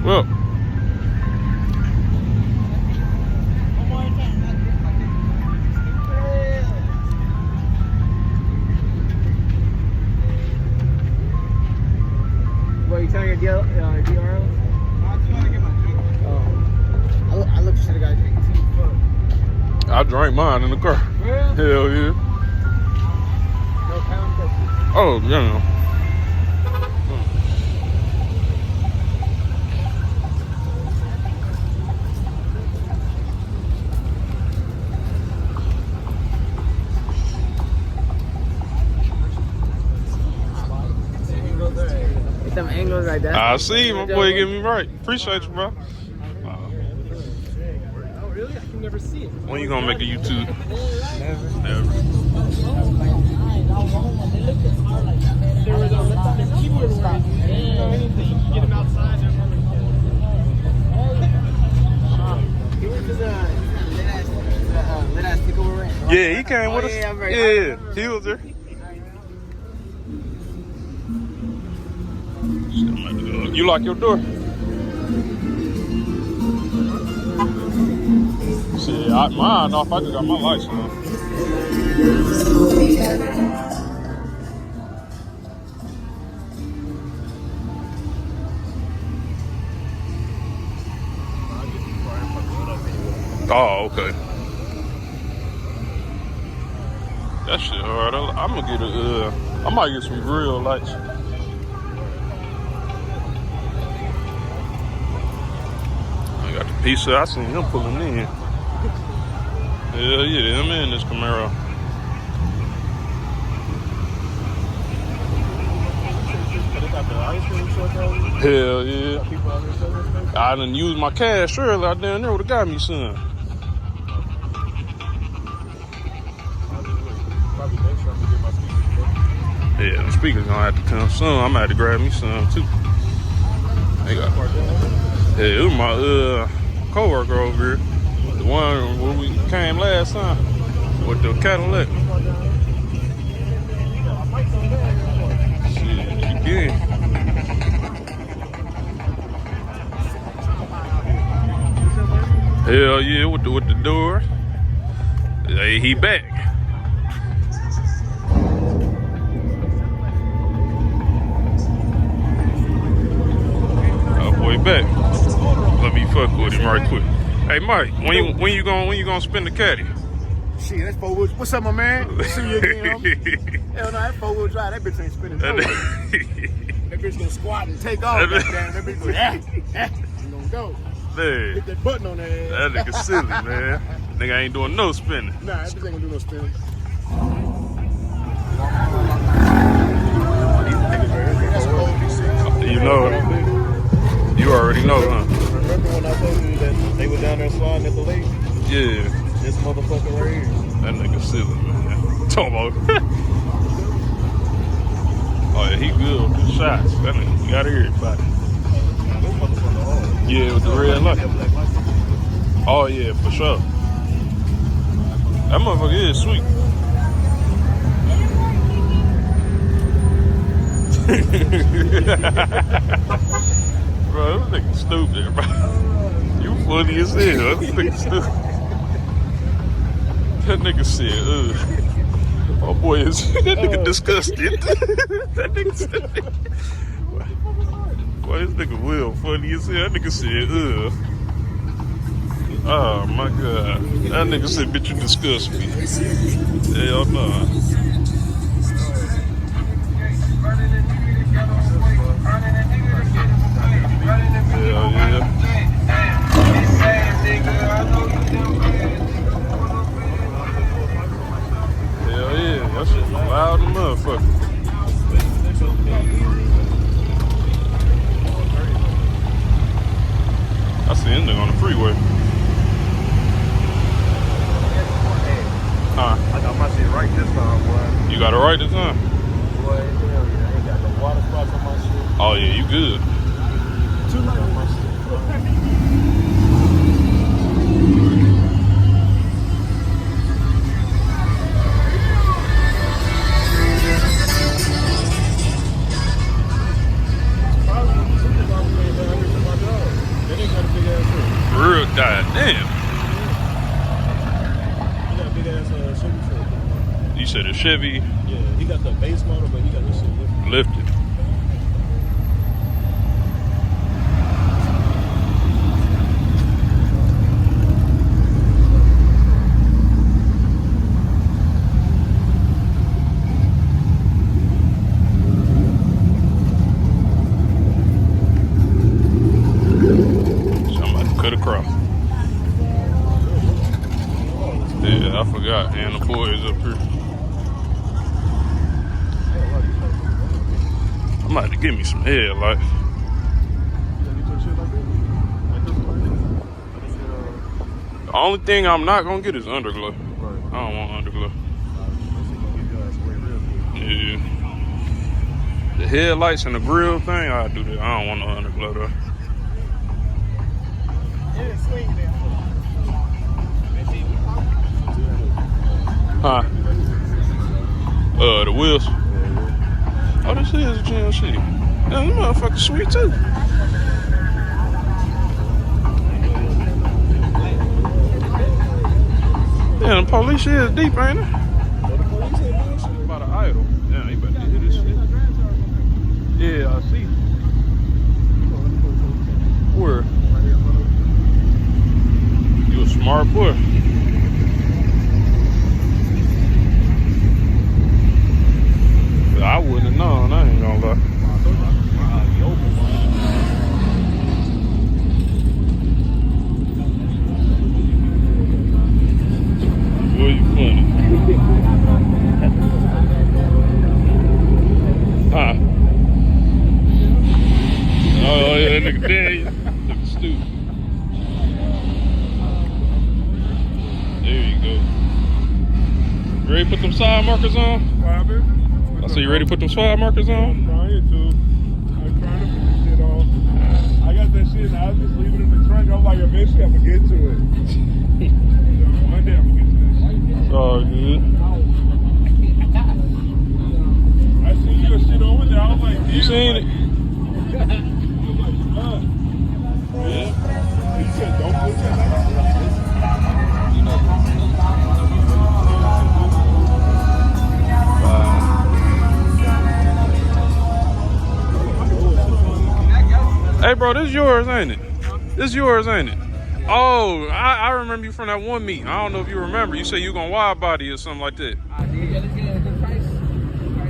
Well. What, you telling your DR? I just want to get my drink. Oh. I look, should have got a drink too. I drank mine in the car. Really? Hell yeah. No pound. Oh, yeah. Get them angles like that. I see, my boy, get me right. Appreciate you, bro. Oh, really? I can never see it. When you gonna make a YouTube? Never. Never. There was the keyboard where you know anything, you can get them outside. He was just lit-ass tickle over it. Yeah, he came with us. Yeah, he was there. You lock your door? Shit, mine off. I just got my lights on. Oh, okay. That shit hard. I'm gonna get I might get some grill lights. I got the pizza. I seen him pulling in. Hell yeah, them in this Camaro. Hell yeah. I done used my cash earlier. I down there would have got me some. Yeah, the speakers gonna have to come soon. I'm gonna have to grab me some too. They got. Yeah, it was my co-worker over here, the one where we came last time with the Cadillac. Shit, you can. Hell yeah, with the door. Hey, he back. Way back. Let me fuck with him right quick. Hey Mike, when you gonna spin the caddy? Shit, that's 4-wheel. What's up, my man? See you again, homie. Hell no, that 4-wheel drive. That bitch ain't spinning. That bitch gonna squat and take off. That bitch gonna gonna go. Man, hit that button on that ass. That nigga silly, man. Nigga ain't doing no spinning. Nah, that bitch ain't gonna do no spinning. You know. You already know, huh? Remember when I told you that they were down there sliding at the lake? Yeah. This motherfucker right here. That nigga silly, man. Talk about. Oh yeah, he good with the shots. That nigga got everybody. Yeah, with the red light. Oh yeah, for sure. That motherfucker is sweet. Bro, this nigga stupid, bro. You funny as hell. This nigga stupid. That nigga said, oh boy, is that nigga disgusted. That nigga said, boy, this nigga Will funny as hell. That nigga said, oh my god. That nigga said, bitch, you disgust me. Hell nah. Hell yeah. Hell yeah, that shit loud as a motherfucker. I see him nigga on the freeway. Huh? I got my shit right this time, boy. You got it right this time? Boy, hell yeah. I ain't got no water spots on my shit. Oh yeah, you good. Too light on my shit. Damn. He got a big ass Chevy truck. You said a Chevy Yeah, he got the base model, but he got this shit lifted. lifted. Somebody cut across. Yeah, I forgot. And the boys up here. I'm about to give me some headlights. The only thing I'm not gonna get is underglow. I don't want underglow. Yeah. The headlights and the grill thing, I'll do that. I don't want no underglow though. Huh? The wheels. Oh, this is a GMC. Yeah, this motherfucker sweet too. Yeah, the police is deep, ain't it? About an idol. Yeah, he better hit this shit. Yeah, I see. Where? You a smart boy. I wouldn't have known, I ain't gonna lie. Boy, you funny. Huh? Oh, yeah, that nigga dead. Looking stupid. There you go. You ready to put them side markers on? I said, you ready to put them side markers on? I'm trying to. I'm trying to put this shit on. I got that shit and I was just leaving it in the trunk. I'm like, eventually I'm gonna get to it. One day I'm gonna get to this shit. It's all good. I seen your shit over there. I was like, damn. You seen it? I was like, Yeah. You said don't put that. Hey, bro, this yours, ain't it? This yours, ain't it? Oh, I remember you from that one meet. I don't know if you remember. You said you gonna wide body or something like that. I did. Yeah, let's get a good price.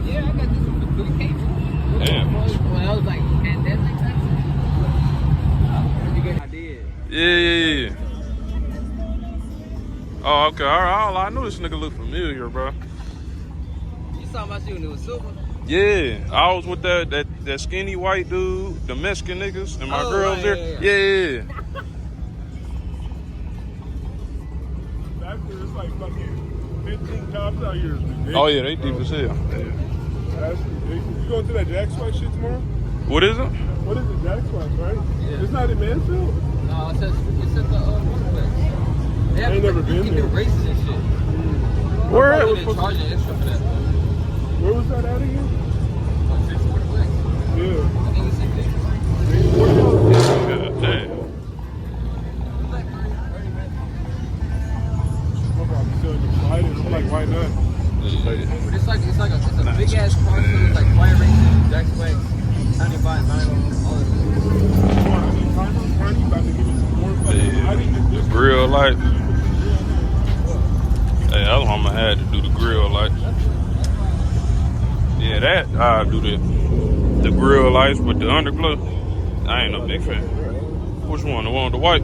Yeah, I got this one for $3K. Damn. When I was like pandemic, I did. Yeah. Oh, okay. All I knew this nigga looked familiar, bro. You saw my shit when it was silver? Yeah, I was with that skinny white dude, the Mexican niggas, and my girl was there. Yeah. It's like fucking 15 cops out here. Oh yeah, they deep as hell. Yeah. That's ridiculous. You going to that Jack Swag shit tomorrow? What is it? What is it, Jack Swag, right? Yeah. It's not in Mansfield? No, it's at the They I ain't never been you can do there. races and shit. Where They at? charging extra for that. Where was that at again? Like $640. Yeah. I think it's $6. God damn. I'm like, why not? Yeah. But it's a big ass car, so it's like fire racing, Jack Swag, 95, 90, all of The grill light. Hey, that's what I'm gonna have to do, the grill light. Yeah, that I'll do the grill lights with the underglow. I ain't no big fan. Which one? The one with the white?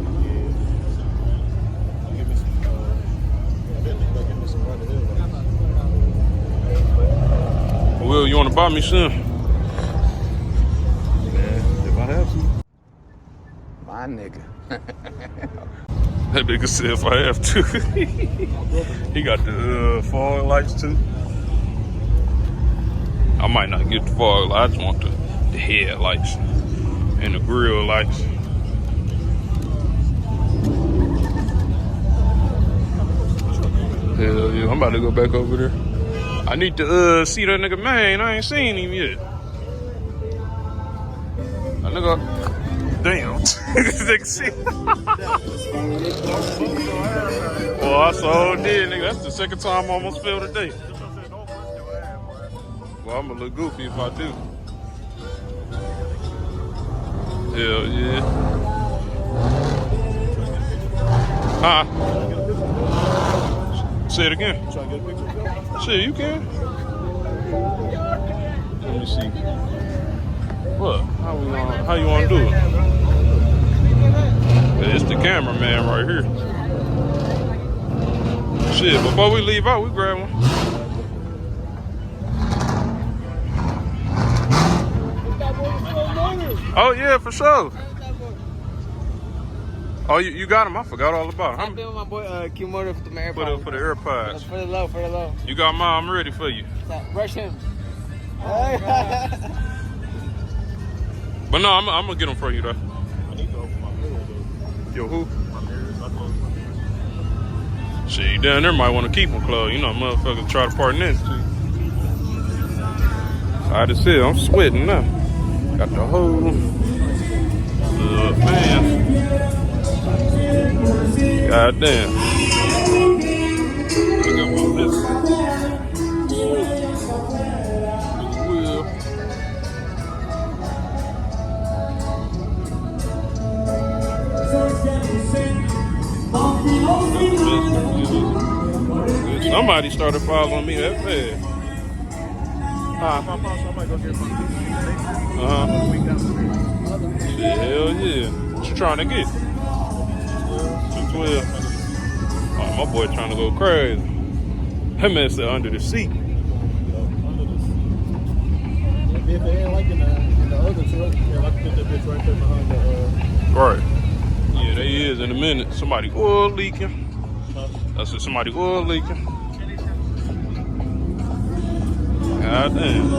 Will, you wanna buy me some? Man, if I have to. My nigga. That nigga said if I have to. He got the fog lights too. I might not get the fog lights. I just want the headlights and the grill lights. Hell yeah, I'm about to go back over there. I need to see that nigga man. I ain't seen him yet. That nigga Damn. Well, I so did, nigga. That's the second time I almost failed today. Well, I'm gonna look goofy if I do. Hell yeah. Huh? Say it again. Shit, you can. Let me see. What? How you want to do it? It's the cameraman right here. Shit, before we leave out, we grab one. Oh yeah, for sure. Oh, you got him? I forgot all about him. I've been with my boy Q Motor for the AirPods. For the AirPods. For the low. You got mine. I'm ready for you. Rush him. But no, I'm gonna get them for you though. Yo, who? Shit, you down there might want to keep them closed. You know, motherfuckers try to party next to you. I just said, I'm sweating now. Got the whole fan. God damn. I got one of this. Somebody started following me that fast. Shit, hell yeah. What you trying to get? 212. Oh, my boy trying to go crazy. That man said under the seat. If they ain't like in the other truck, they'll like to put that bitch right there behind the Right. Yeah, they is in a minute. Somebody oil leaking. I said somebody oil leaking. God damn.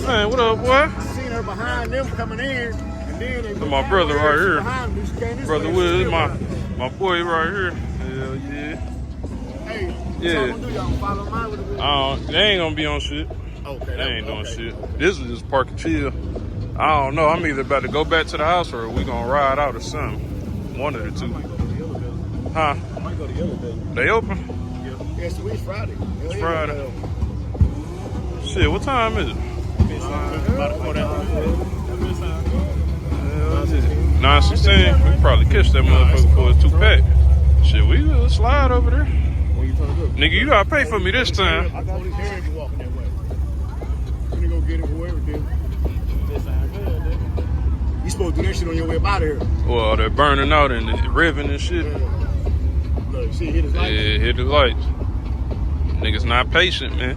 Man, what up, boy? I seen her behind them coming in, and then they my brother right here. Them, Brother Will, my boy right here. Hell yeah. Hey, yeah. Y'all gonna follow mine with the They ain't gonna be on shit. Okay. They ain't doing shit. This is just park and chill. I don't know. I'm either about to go back to the house or we gonna ride out or something. One of the two. Huh? I might go to Yellow Building. They open? Yeah, so it's Friday. It's Friday. Shit, what time is it? 9:16. We probably catch that motherfucker before it's 2-pack. Shit, we will slide over there. Nigga, you gotta pay for me this time. I got these parents walking that way. I'm gonna go get it for everything. You supposed to do that shit on your way up out of here. Well, they're burning out and revving and shit. Look, see, hit his lights. Yeah, hit the lights. Niggas not patient, man.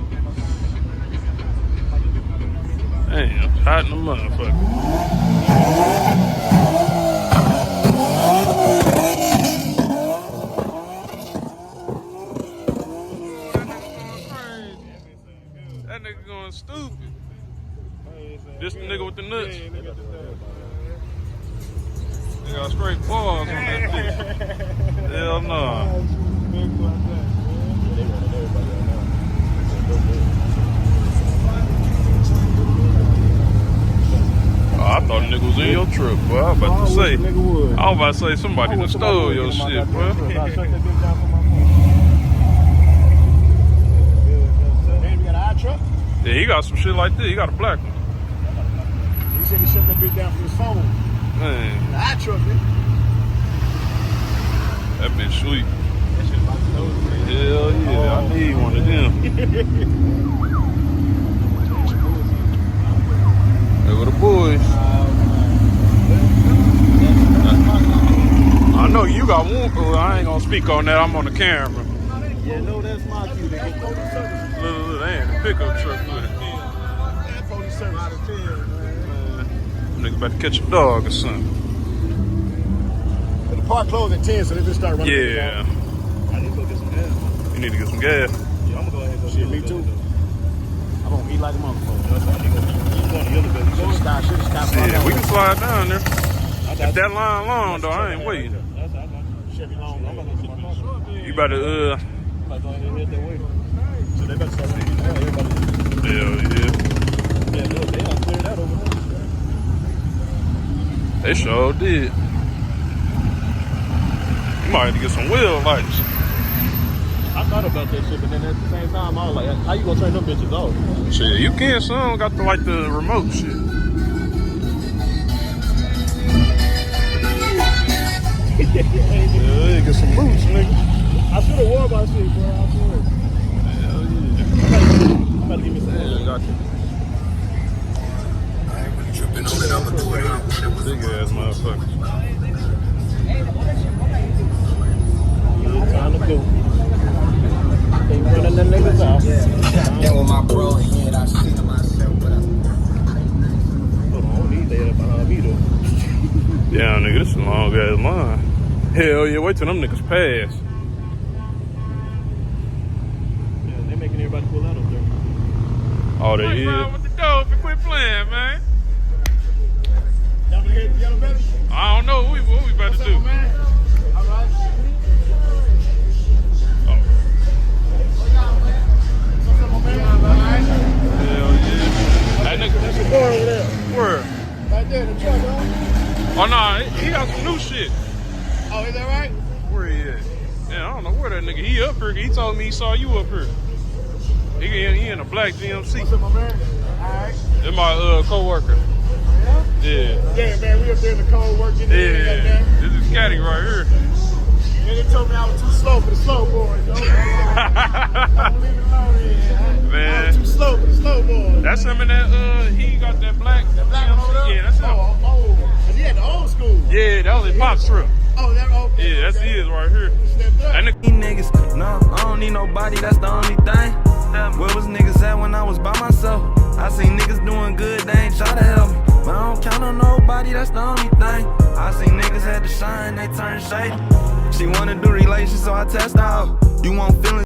Damn, hot in the motherfucker. That nigga going stupid. This the nigga with the nuts. They got straight balls on that bitch. Hell no. Oh, I thought the nigga was in your truck, boy. I was about to say somebody done stole your shit, bro. Yeah, he got some shit like this. He got a black one. He said he shut that bitch down from his phone. Man. The eye truck, man. That bitch sweet. Hell yeah, I need one of them. There go the boys. I know you got one. I ain't gonna speak on that. I'm on the camera. Yeah, no, that's my cue. They get 40 service. Look, they ain't a pickup truck with it. 40 service out of 10, man. Nigga about to catch a dog or something. The park closed at 10, so they just start running. Yeah. I need to go get some gas. You need to get some gas. Yeah, I'm gonna go ahead and go. Shit, me too. I'm gonna eat like a motherfucker. That's why I need to go. You going to the other building? Should stop. Yeah, we can slide down there. If that line long though, I ain't waiting. Chevy long. I'm gonna get my car. You better I'm gonna go ahead and hit that way. So they better start running. Hell yeah. Yeah, look, they done cleared out. They sure did. You might have to get some wheel lights. I thought about that shit, but then at the same time, I was like, how you gonna turn them bitches off? Shit, you can, son. Got the remote shit. Yeah, get some boots, nigga. I should have worn my shit, bro. I swear. Hell yeah. I'm about to give me some. Yeah, got you. Big ass motherfucker. Time to go. They running them niggas off. Yeah, with my bro here, I see to myself, but Hold on, I don't need that behind me though. Yeah, nigga, this is a long ass line. Hell yeah, wait till them niggas pass. Yeah, they making everybody pull out up there. Oh, they is. With the dope and quit playing, man. Y'all been hit the yellow belly? I don't know what we about to do. Man. All right. What's up, my man? Hell yeah. That nigga, That's your boy over there. where? Right there, the truck, huh? Oh, nah, he got some new shit. Oh, is that right? Where he at? Man, I don't know where that nigga. He up here. He told me he saw you up here. He in a black GMC. What's up, my man? All right. That's my co-worker. Yeah. Yeah, man, we up there in the cold working. Yeah. This is Caddy right here. And they told me I was too slow for the slow boys, yo. I'm leaving it alone here. Man. I was too slow for the slow boys. That's him in that, he got that black. That black one over there? Yeah, that's him. Oh. And he had the old school. Yeah, that was his pop's trip. Oh, that okay. Yeah, that's his right here. That nigga. Niggas, no, I don't need nobody, that's the only thing. Where was niggas at when I was by myself? I seen niggas doing good, they ain't try to help me. But I don't count on nobody, that's the only thing. I seen niggas had to shine, they turn shady. She wanna do relations, so I test out. You want feelings?